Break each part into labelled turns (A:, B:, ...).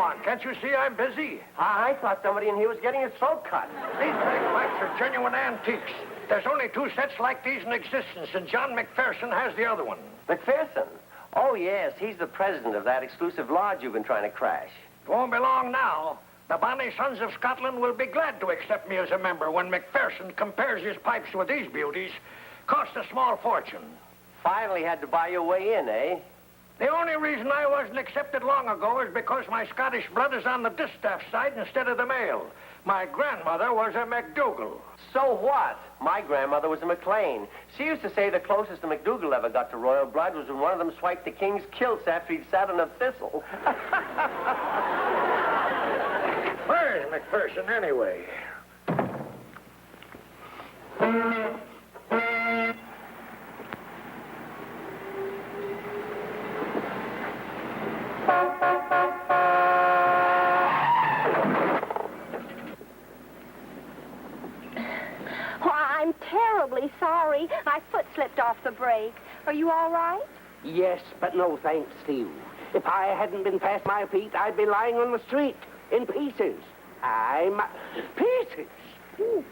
A: want? Can't you see I'm busy?
B: I thought somebody in here was getting his throat cut.
A: These bagpipes are genuine antiques. There's only 2 sets like these in existence, and John McPherson has the other one.
B: McPherson? Oh, yes. He's the president of that exclusive lodge you've been trying to crash.
A: Won't be long now. The bonny sons of Scotland will be glad to accept me as a member when McPherson compares his pipes with these beauties. Cost a small fortune.
B: Finally had to buy your way in, eh?
A: The only reason I wasn't accepted long ago is because my Scottish blood is on the distaff side instead of the male. My grandmother was a McDougal.
B: So what? My grandmother was a McLean. She used to say the closest a McDougal ever got to royal blood was when one of them swiped the king's kilts after he'd sat on a thistle.
A: Where's McPherson, anyway?
C: I'm terribly sorry. My foot slipped off the brake. Are you all right?
D: Yes, but no thanks to you. If I hadn't been past my feet, I'd be lying on the street in pieces. Pieces. Ooh.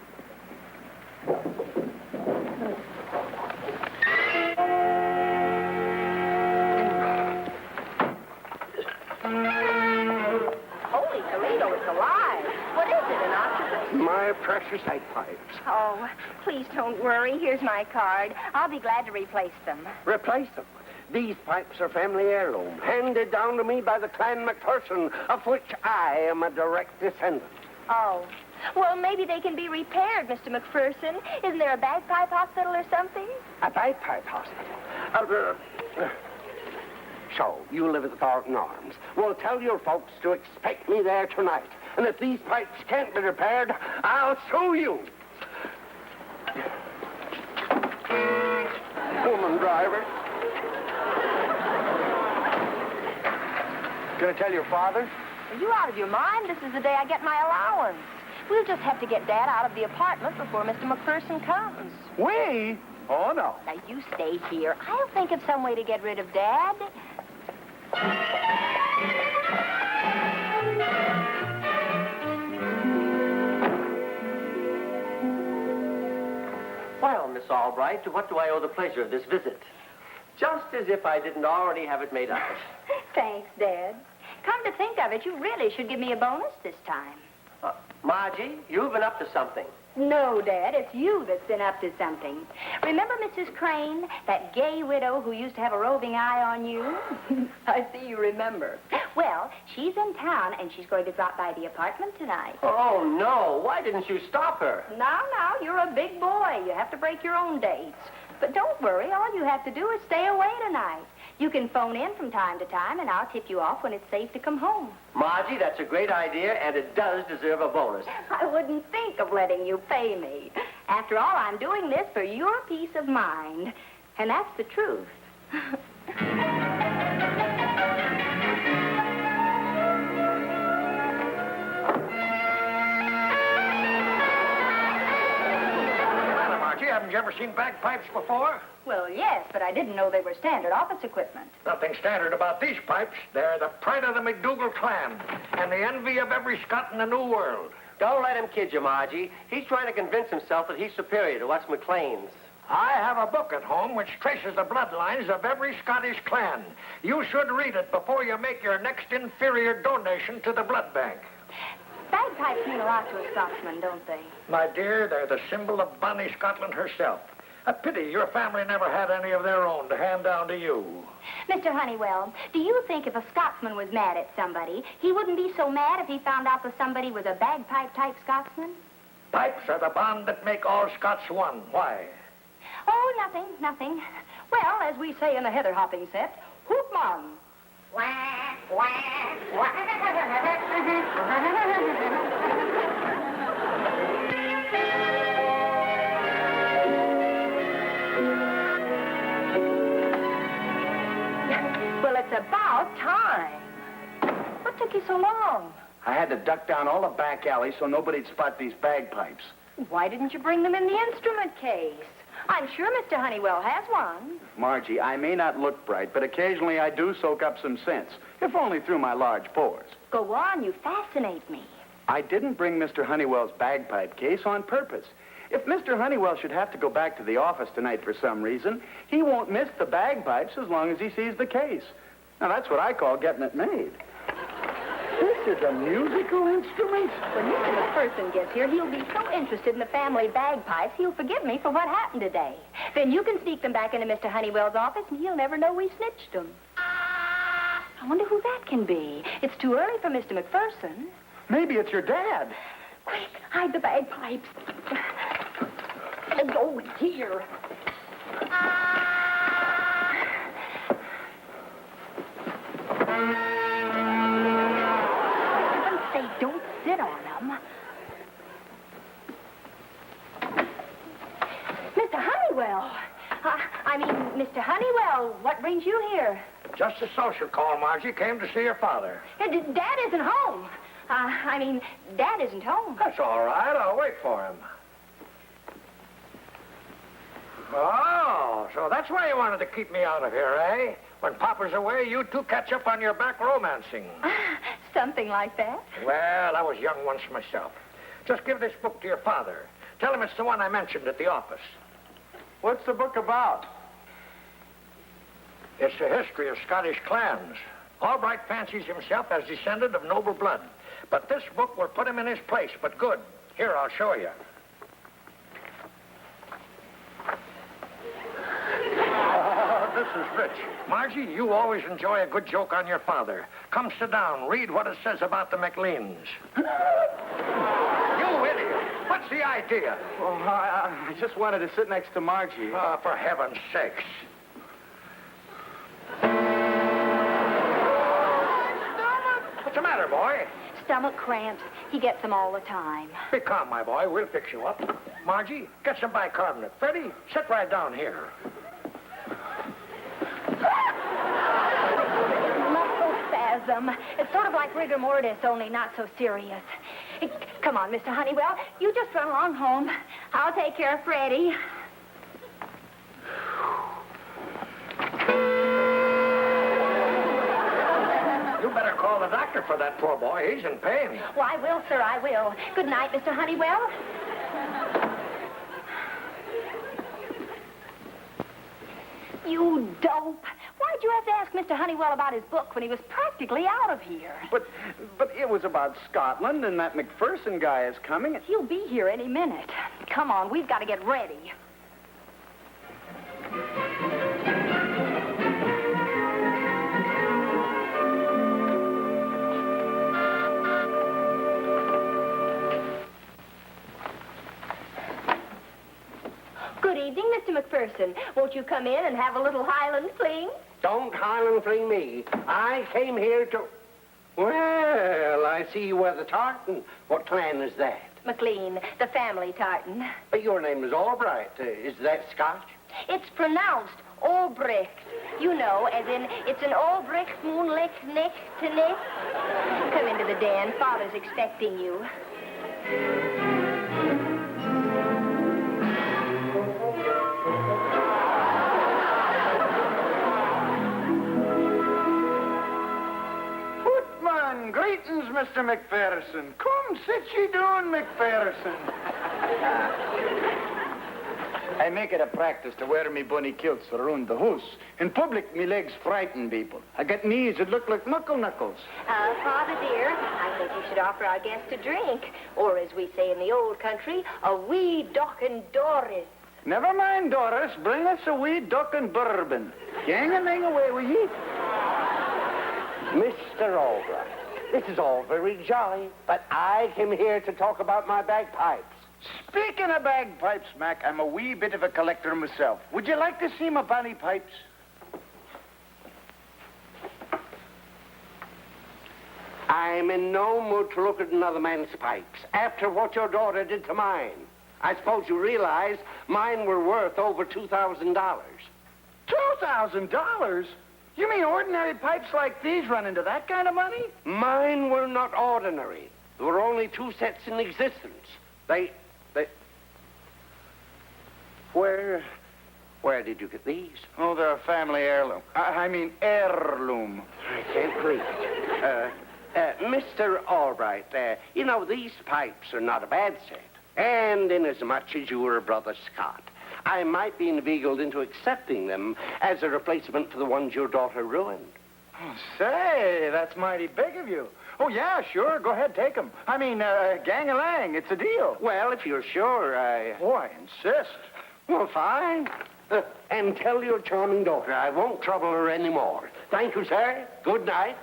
C: Holy Toledo, it's alive. What is it, an octopus?
D: My precious bagpipes.
C: Oh, please don't worry. Here's my card. I'll be glad to replace them.
D: Replace them. These pipes are family heirloom, handed down to me by the clan McPherson, of which I am a direct descendant.
C: Oh. Well, maybe they can be repaired, Mr. McPherson. Isn't there a bagpipe hospital or something?
D: A bagpipe hospital? So, you live at the Thornton Arms. Well, tell your folks to expect me there tonight. And if these pipes can't be repaired, I'll sue you. Woman driver. Gonna tell your father?
C: Are you out of your mind? This is the day I get my allowance. We'll just have to get Dad out of the apartment before Mr. McPherson comes.
D: We? Oh, no.
C: Now, you stay here. I'll think of some way to get rid of Dad.
B: Well, Miss Albright, to what do I owe the pleasure of this visit? Just as if I didn't already have it made out.
C: Thanks, Dad. Come to think of it, you really should give me a bonus this time.
B: Margie, you've been up to something.
C: No, Dad, it's you that's been up to something. Remember Mrs. Crane, that gay widow who used to have a roving eye on you? I see you remember. Well, she's in town, and she's going to drop by the apartment tonight.
B: Oh, no. Why didn't you stop her?
C: Now, you're a big boy. You have to break your own dates. But don't worry, all you have to do is stay away tonight. You can phone in from time to time, and I'll tip you off when it's safe to come home.
B: Margie, that's a great idea, and it does deserve a bonus.
C: I wouldn't think of letting you pay me. After all, I'm doing this for your peace of mind. And that's the truth.
A: Haven't you ever seen bagpipes before?
C: Well, yes, but I didn't know they were standard office equipment.
A: Nothing standard about these pipes. They're the pride of the McDougal clan and the envy of every Scot in the New World.
B: Don't let him kid you, Margie. He's trying to convince himself that he's superior to us McLeans.
A: I have a book at home which traces the bloodlines of every Scottish clan. You should read it before you make your next inferior donation to the blood bank.
C: Bagpipes mean a lot to a Scotsman, don't they?
A: My dear, they're the symbol of bonnie Scotland herself. A pity your family never had any of their own to hand down to you.
C: Mr. Honeywell, do you think if a Scotsman was mad at somebody, he wouldn't be so mad if he found out that somebody was a bagpipe-type Scotsman?
A: Pipes are the bond that make all Scots one. Why?
C: Oh, nothing. Well, as we say in the heather hopping set, whoop mon. Wah, wah, wah. Well, it's about time. What took you so long?
D: I had to duck down all the back alleys so nobody'd spot these bagpipes.
C: Why didn't you bring them in the instrument case? I'm sure Mr. Honeywell has one.
E: Margie, I may not look bright, but occasionally I do soak up some sense, if only through my large pores.
C: Go on, you fascinate me.
E: I didn't bring Mr. Honeywell's bagpipe case on purpose. If Mr. Honeywell should have to go back to the office tonight for some reason, he won't miss the bagpipes as long as he sees the case. Now, that's what I call getting it made. This is a musical instrument?
C: When Mr. McPherson gets here, he'll be so interested in the family bagpipes, he'll forgive me for what happened today. Then you can sneak them back into Mr. Honeywell's office, and he'll never know we snitched them. I wonder who that can be. It's too early for Mr. McPherson.
E: Maybe it's your dad.
C: Quick, hide the bagpipes. And go here. Don't sit on them. Mr. Honeywell. Mr. Honeywell, what brings you here?
A: Just a social call, Margie. Came to see your father.
C: Dad isn't home. Dad isn't home.
A: That's all right. I'll wait for him. Oh, so that's why you wanted to keep me out of here, eh? When Papa's away, you two catch up on your back romancing.
C: Something like that.
A: Well, I was young once myself. Just give this book to your father. Tell him it's the one I mentioned at the office.
E: What's the book about?
A: It's the history of Scottish clans. Albright fancies himself as descendant of noble blood. But this book will put him in his place, but good. Here, I'll show you. This is rich. Margie, you always enjoy a good joke on your father. Come sit down. Read what it says about the McLeans. You idiot. What's the idea?
E: Well, I just wanted to sit next to Margie.
A: For heaven's sakes. What's the matter, boy?
C: Stomach cramps. He gets them all the time.
A: Be calm, my boy. We'll fix you up. Margie, get some bicarbonate. Freddie, sit right down here.
C: Muscle-spasm. It's sort of like rigor mortis, only not so serious. Come on, Mr. Honeywell. You just run along home. I'll take care of Freddie.
A: You better call the doctor for that poor boy. He's in pain.
C: Oh, I will, sir, I will. Good night, Mr. Honeywell. You dope. Why'd you have to ask Mr. Honeywell about his book when he was practically out of here?
E: But it was about Scotland, and that McPherson guy is coming.
C: He'll be here any minute. Come on, we've got to get ready. Good evening, Mr. McPherson. Won't you come in and have a little Highland fling?
D: Don't Highland fling me. I came here to... Well, I see you wear the tartan. What clan is that?
C: McLean, the family tartan.
D: But your name is Albright. Is that Scotch?
C: It's pronounced Albrecht. You know, as in, it's an Albrecht moonlight neck to neck. Come into the den. Father's expecting you.
E: Greetings, Mr. McPherson. Come, sit ye down, McPherson. I make it a practice to wear me bunny kilts around the house. In public, me legs frighten people. I got knees that look like knuckles.
C: Father dear, I think you should offer our guest a drink. Or, as we say in the old country, a wee dock and Doris.
E: Never mind, Doris. Bring us a wee duck and bourbon. Gang-a-mang away with ye.
D: Mr. Albright, this is all very jolly, but I came here to talk about my bagpipes.
E: Speaking of bagpipes, Mac, I'm a wee bit of a collector myself. Would you like to see my bonny pipes?
D: I'm in no mood to look at another man's pipes after what your daughter did to mine. I suppose you realize mine were worth over $2,000.
E: $2,000? You mean ordinary pipes like these run into that kind of money?
D: Mine were not ordinary. There were only two sets in existence. Where Where did you get these?
E: Oh, they're a family heirloom. I mean heirloom.
D: I can't believe it. Mr. Albright, you know, these pipes are not a bad set. And inasmuch as you were a brother Scott, I might be inveigled into accepting them as a replacement for the ones your daughter ruined.
E: Oh, say, that's mighty big of you. Oh, yeah, sure. Go ahead, take them. I mean, gang-a-lang. It's a deal.
D: Well, if you're sure,
E: Oh, I insist.
D: Well, fine. And tell your charming daughter I won't trouble her anymore. Thank you, sir. Good night.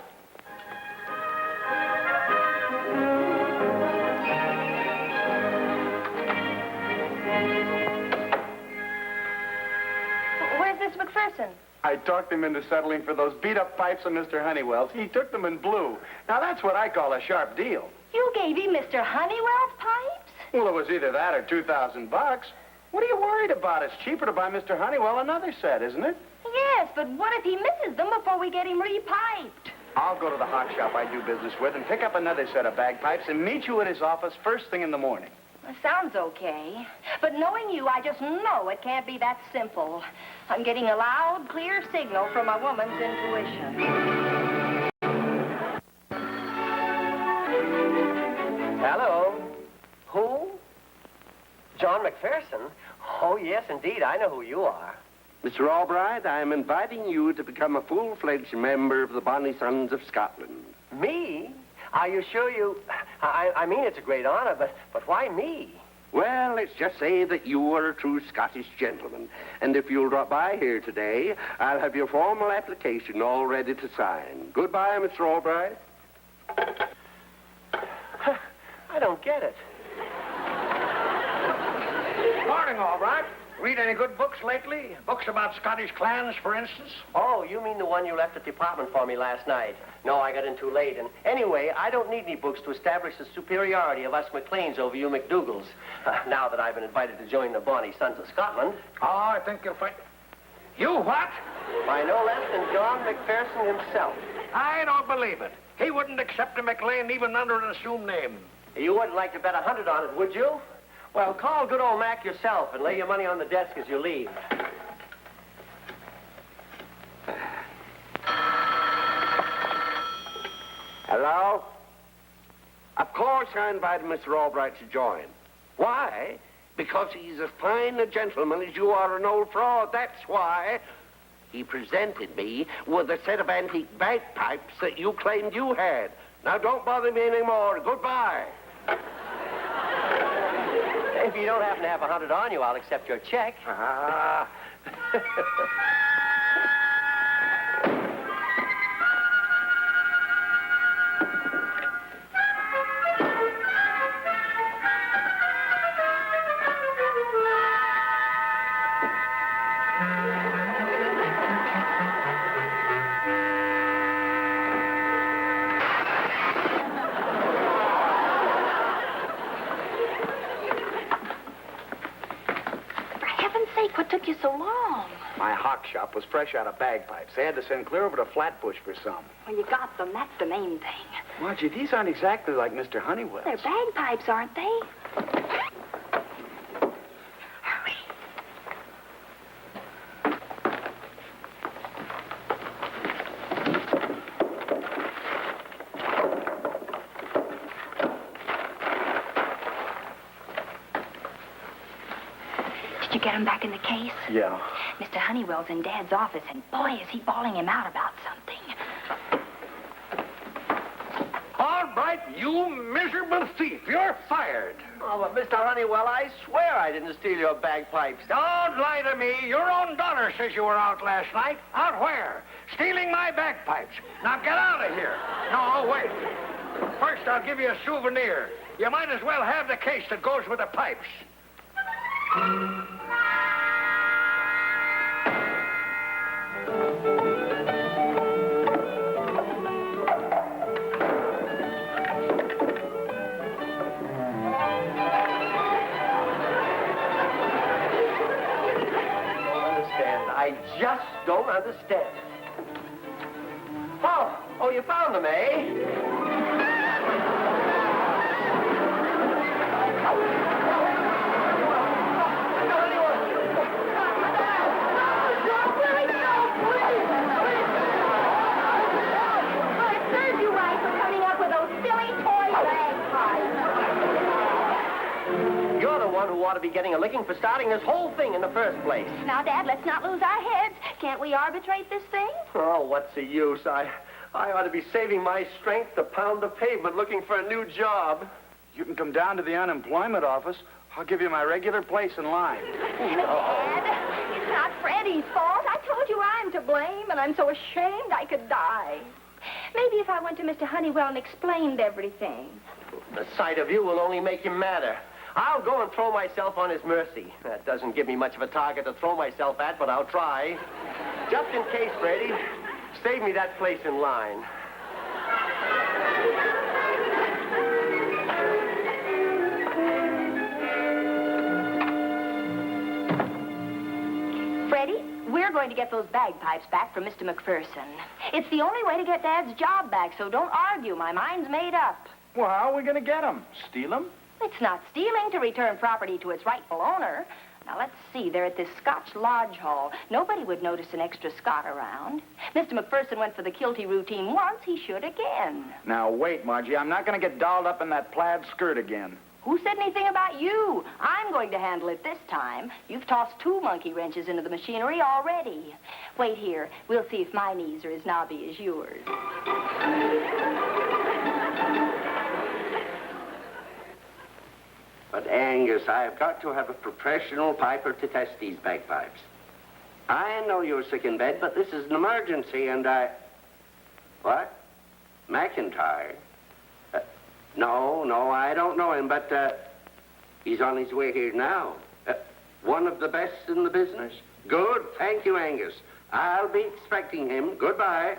C: Where's this McPherson?
E: I talked him into settling for those beat-up pipes of Mr. Honeywell's. He took them in blue. Now, that's what I call a sharp deal.
C: You gave him Mr. Honeywell's pipes?
E: Well, it was either that or $2,000. What are you worried about? It's cheaper to buy Mr. Honeywell another set, isn't it?
C: Yes, but what if he misses them before we get him repiped?
E: I'll go to the hot shop I do business with and pick up another set of bagpipes and meet you at his office first thing in the morning.
C: Sounds okay. But knowing you, I just know it can't be that simple. I'm getting a loud, clear signal from a woman's intuition.
B: Hello. Who? John McPherson? Oh, yes, indeed. I know who you are.
D: Mr. Albright, I am inviting you to become a full-fledged member of the Bonnie Sons of Scotland.
B: Me? Are you sure you... I mean, it's a great honor, but why me?
D: Well, let's just say that you are a true Scottish gentleman. And if you'll drop by here today, I'll have your formal application all ready to sign. Goodbye, Mr. Albright.
B: I don't get it.
A: Morning, all right. Read any good books lately? Books about Scottish clans, for instance?
B: Oh, you mean the one you left at the apartment for me last night? No, I got in too late. And anyway, I don't need any books to establish the superiority of us McLeans over you McDougalls. Now that I've been invited to join the Bonnie Sons of Scotland.
A: Oh, I think you'll find... You what?
B: By no less than John McPherson himself.
A: I don't believe it. He wouldn't accept a McLean even under an assumed name.
B: You wouldn't like to bet 100 on it, would you? Well, call good old Mac yourself and lay your money on the desk as you leave.
D: Hello? Of course I invited Mr. Albright to join. Why? Because he's as fine a gentleman as you are an old fraud. That's why. He presented me with a set of antique bagpipes that you claimed you had. Now, don't bother me anymore. Goodbye.
B: If you don't happen to have 100 on you, I'll accept your check.
D: Ah.
C: What took you so long?
E: My hock shop was fresh out of bagpipes. They had to send clear over to Flatbush for some.
C: Well, you got them. That's the main thing.
E: Margie, these aren't exactly like Mr. Honeywell's.
C: They're bagpipes, aren't they? Hurry. Did you get him back in the case?
E: Yeah.
C: Mr. Honeywell's in Dad's office, and boy, is he bawling him out about something.
A: All right, you miserable thief. You're fired.
B: Oh, but Mr. Honeywell, I swear I didn't steal your bagpipes.
A: Don't lie to me. Your own daughter says you were out last night. Out where? Stealing my bagpipes. Now get out of here. No, wait. First, I'll give you a souvenir. You might as well have the case that goes with the pipes.
B: I just don't understand it. Oh, you found them, eh? ought to be getting a licking for starting this whole thing in the first place.
C: Now, Dad, let's not lose our heads. Can't we arbitrate this thing?
B: Oh, what's the use? I ought to be saving my strength to pound the pavement looking for a new job.
E: You can come down to the unemployment office. I'll give you my regular place in line.
C: Dad, it's not Freddie's fault. I told you I'm to blame, and I'm so ashamed I could die. Maybe if I went to Mr. Honeywell and explained everything.
B: The sight of you will only make him madder. I'll go and throw myself on his mercy. That doesn't give me much of a target to throw myself at, but I'll try. Just in case, Freddie, save me that place in line.
C: Freddie, we're going to get those bagpipes back from Mr. McPherson. It's the only way to get Dad's job back, so don't argue. My mind's made up.
E: Well, how are we going to get them? Steal them?
C: It's not stealing to return property to its rightful owner. Now, let's see. They're at this Scotch Lodge Hall. Nobody would notice an extra Scot around. Mr. McPherson went for the kilty routine once. He should again.
E: Now, wait, Margie. I'm not going to get dolled up in that plaid skirt again.
C: Who said anything about you? I'm going to handle it this time. You've tossed 2 monkey wrenches into the machinery already. Wait here. We'll see if my knees are as knobby as yours.
D: But, Angus, I've got to have a professional piper to test these bagpipes. I know you're sick in bed, but this is an emergency, and I... What? McIntyre? No, I don't know him, but he's on his way here now. One of the best in the business. Good, thank you, Angus. I'll be expecting him. Goodbye.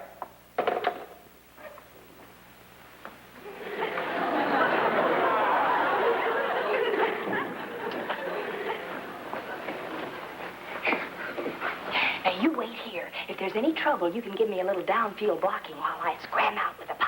C: Now, you wait here. If there's any trouble, you can give me a little downfield blocking while I scram out with the pipes.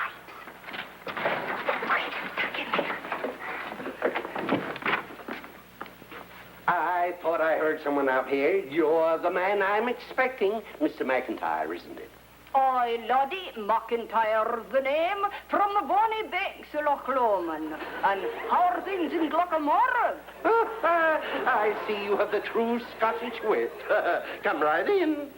D: I thought I heard someone out here. You're the man I'm expecting. Mr. McIntyre, isn't it?
C: Aye, laddie, McIntyre's the name, from the bonny banks of Loch Lomond. And how are things in Glockamore?
D: I see you have the true Scottish wit. Come right in.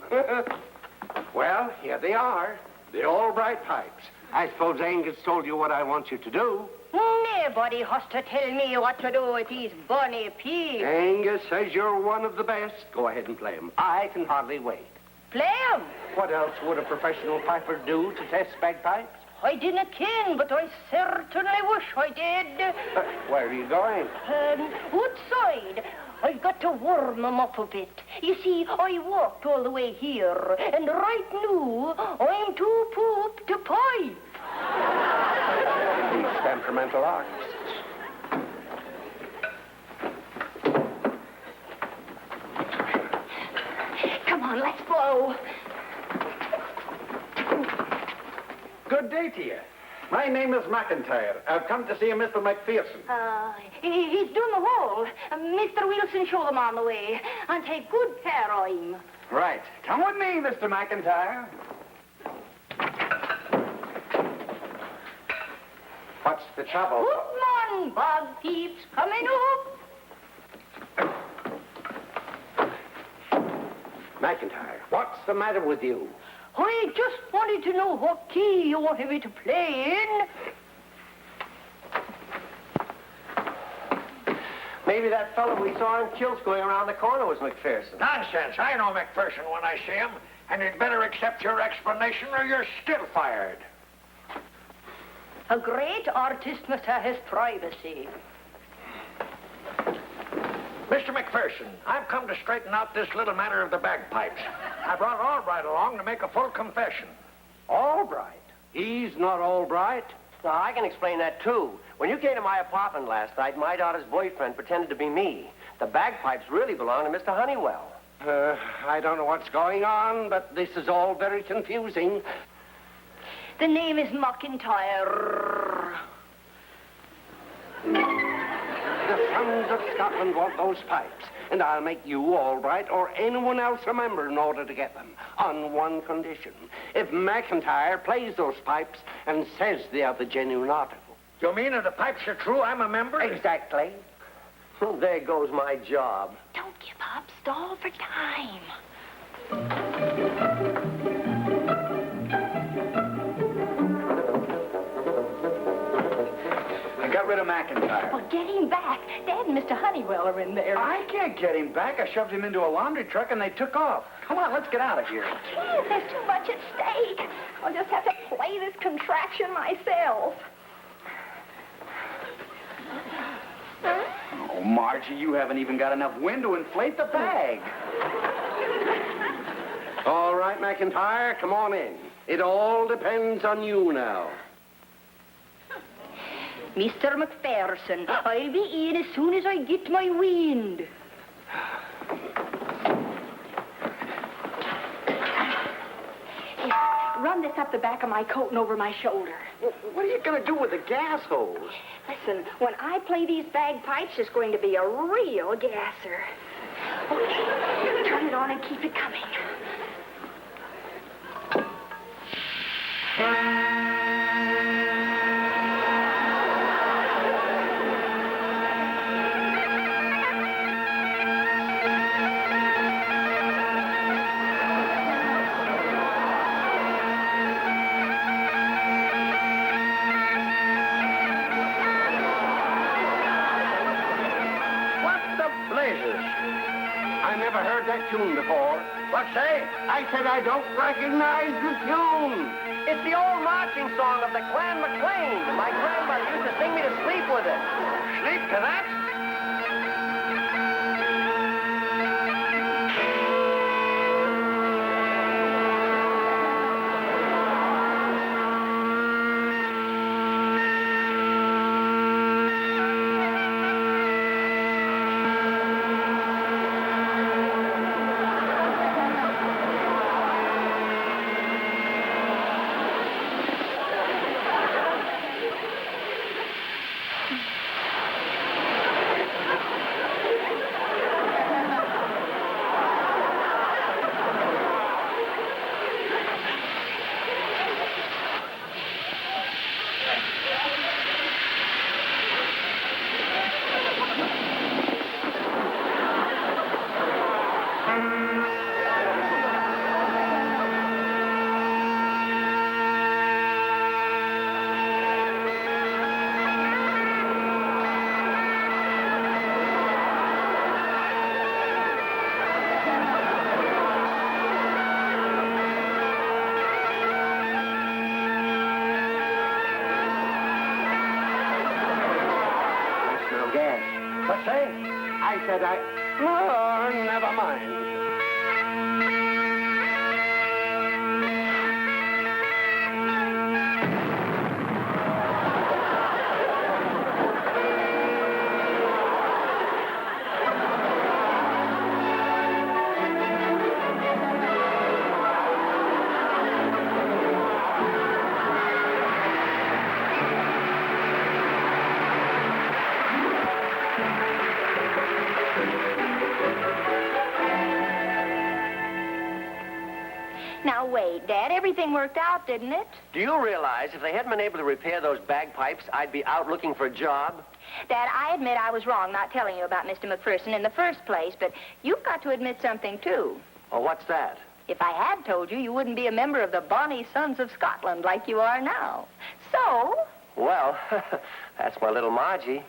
D: Well, here they are, the Albright pipes. I suppose Angus told you what I want you to do.
C: Nobody has to tell me what to do with these bonny pigs.
D: Angus says you're one of the best. Go ahead and play 'em. I can hardly wait.
C: Play 'em.
D: What else would a professional piper do to test bagpipes?
C: I didn't ken, but I certainly wish I did.
D: Where are you going?
C: Outside. I've got to warm 'em up a bit. You see, I walked all the way here, and right now, I'm too poop to pipe.
D: These temperamental artists.
C: Come on, let's blow.
E: Good day to you. My name is McIntyre. I've come to see a Mr. McPherson.
C: He's doing the hole. Mr. Wilson showed him on the way. And take good care of him.
E: Right. Come with me, Mr. McIntyre. What's the trouble?
C: Good morning, Bagpipes. Coming up.
D: McIntyre, what's the matter with you?
C: I just wanted to know what key you wanted me to play in.
B: Maybe that fellow we saw in kilts going around the corner was McPherson.
A: Nonsense. I know McPherson when I see him, and you'd better accept your explanation or you're still fired.
C: A great artist must have his privacy.
A: Mr. McPherson, I've come to straighten out this little matter of the bagpipes. I brought Albright along to make a full confession.
D: Albright? He's not Albright.
B: Now, I can explain that, too. When you came to my apartment last night, my daughter's boyfriend pretended to be me. The bagpipes really belong to Mr. Honeywell.
D: I don't know what's going on, but this is all very confusing.
C: The name is McIntyre.
D: The sons of Scotland want those pipes, and I'll make you, Albright, or anyone else a member in order to get them, on one condition. If McIntyre plays those pipes and says they are the genuine article.
A: You mean if the pipes are true, I'm a member?
D: Exactly.
B: There goes my job.
C: Don't give up. Stall for time.
E: I got rid of McIntyre.
C: Well, get him back. Dad and Mr. Honeywell are in there.
E: I can't get him back. I shoved him into a laundry truck and they took off. Come on, let's get out of here.
C: I can't. There's too much at stake. I'll just have to play this contraption myself.
E: Oh, Margie, you haven't even got enough wind to inflate the bag.
D: All right, McIntyre, come on in. It all depends on you now.
C: Mr. McPherson, I'll be in as soon as I get my wind. Here, run this up the back of my coat and over my shoulder.
D: What are you going to do with the gas hose?
C: Listen, when I play these bagpipes, it's going to be a real gasser. Okay, turn it on and keep it coming.
D: I never heard that tune before.
A: What say?
D: I said I don't recognize the tune.
B: It's the old marching song of the Clan McLean. My grandmother used to sing me to sleep with it.
A: Sleep to that? What say?
D: I said Oh, never mind.
C: Now, wait, Dad. Everything worked out, didn't it?
B: Do you realize if they hadn't been able to repair those bagpipes, I'd be out looking for a job?
C: Dad, I admit I was wrong not telling you about Mr. McPherson in the first place, but you've got to admit something, too.
B: Well, what's that?
C: If I had told you, you wouldn't be a member of the Bonnie Sons of Scotland like you are now. So...
B: Well, that's my little Margie.